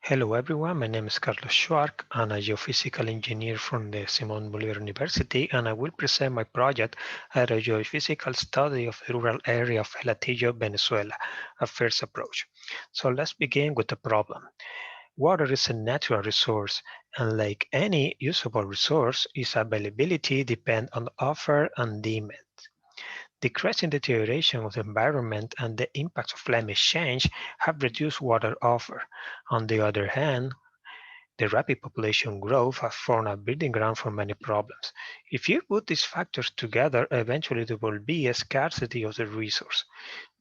Hello everyone, my name is Carlos Schwarck. I'm a geophysical engineer from the Simon Bolivar University, and I will present my project, Hydrogeophysical Study of the Rural Area of Hatillo, Venezuela, a first approach. So let's begin with the problem. Water is a natural resource, and like any usable resource, its availability depends on offer and demand. Decreasing deterioration of the environment and the impacts of climate change have reduced water offer. On the other hand, the rapid population growth has formed a breeding ground for many problems. If you put these factors together, eventually there will be a scarcity of the resource.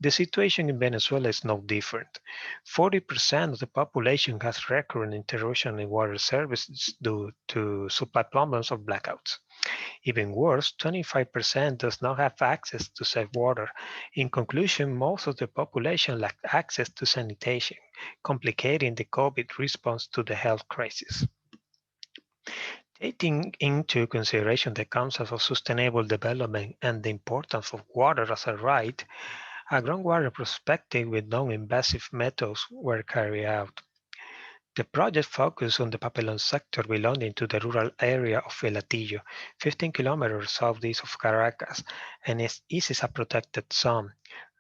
The situation in Venezuela is no different. 40% of the population has recurrent interruption in water services due to supply problems or blackouts. Even worse, 25% does not have access to safe water. In conclusion, most of the population lack access to sanitation, complicating the COVID response to the health crisis. Taking into consideration the concepts of sustainable development and the importance of water as a right, a groundwater prospecting with non-invasive methods were carried out. The project focused on the Papelón sector belonging to the rural area of El Hatillo, 15 kilometers southeast of Caracas, and is a protected zone.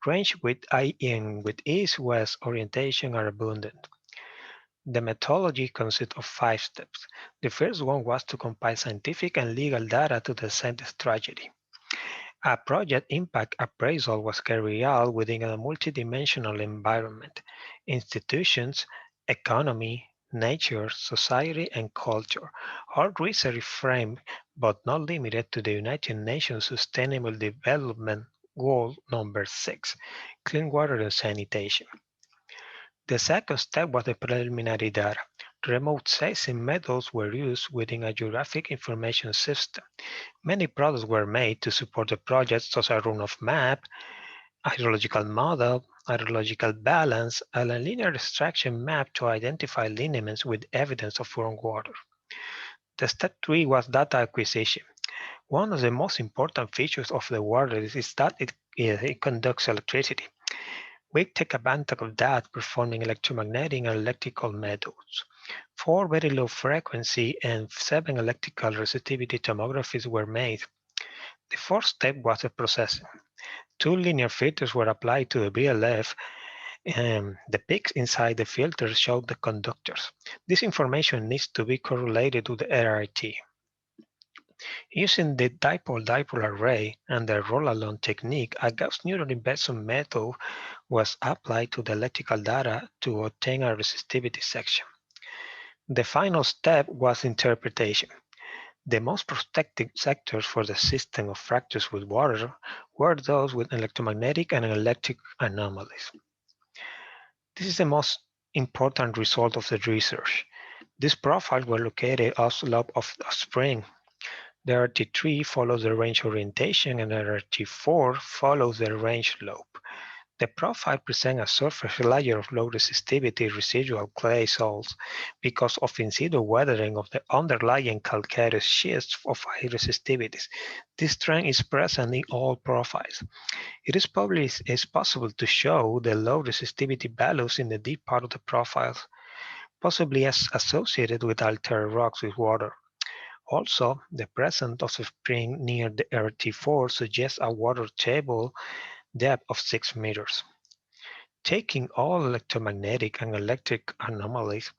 Range with east-west orientation are abundant. The methodology consists of 5 steps. The first one was to compile scientific and legal data to descend the strategy. A project impact appraisal was carried out within a multidimensional environment: institutions, economy, nature, society, and culture. All research framed but not limited to the United Nations Sustainable Development Goal number 6, clean water and sanitation. The second step was the preliminary data. Remote sensing methods were used within a geographic information system. Many products were made to support the project, such as runoff map, hydrological model, hydrological balance, and a linear extraction map to identify lineaments with evidence of groundwater. The step 3 was data acquisition. One of the most important features of the water is that it conducts electricity. We take advantage of that performing electromagnetic and electrical methods. 4 very low frequency and 7 electrical resistivity tomographies were made. The fourth step was the processing. 2 linear filters were applied to the VLF, and the peaks inside the filters showed the conductors. This information needs to be correlated with the RRT. Using the dipole-dipole array and the roll-along technique, a Gauss-Newton investment method was applied to the electrical data to obtain a resistivity section. The final step was interpretation. The most protected sectors for the system of fractures with water were those with electromagnetic and electric anomalies. This is the most important result of the research. These profiles were located upslope of a spring. The RT3 follows the range orientation and the RT4 follows the range slope. The profile presents a surface layer of low resistivity residual clay salts because of in situ weathering of the underlying calcareous schists of high resistivities. This trend is present in all profiles. It is probably possible to show the low resistivity values in the deep part of the profiles, possibly as associated with altered rocks with water. Also, the presence of a spring near the RT4 suggests a water table depth of 6 meters. Taking all electromagnetic and electric anomalies,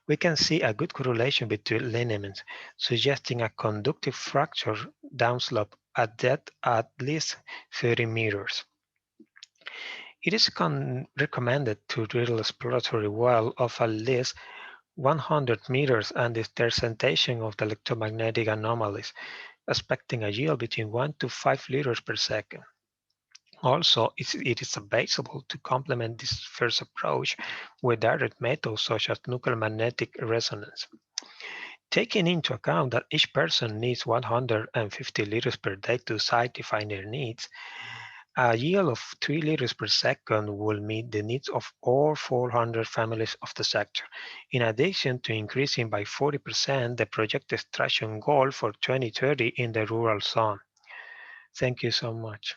we can see a good correlation between lineaments, suggesting a conductive fracture downslope at depth at least 30 meters. It is recommended to drill exploratory well of at least 100 meters and the interpretation of the electromagnetic anomalies, expecting a yield between 1 to 5 liters per second. Also, it is advisable to complement this first approach with direct methods such as nuclear magnetic resonance. Taking into account that each person needs 150 liters per day to satisfy their needs, a yield of 3 liters per second will meet the needs of all 400 families of the sector, in addition to increasing by 40% the projected extraction goal for 2030 in the rural zone. Thank you so much.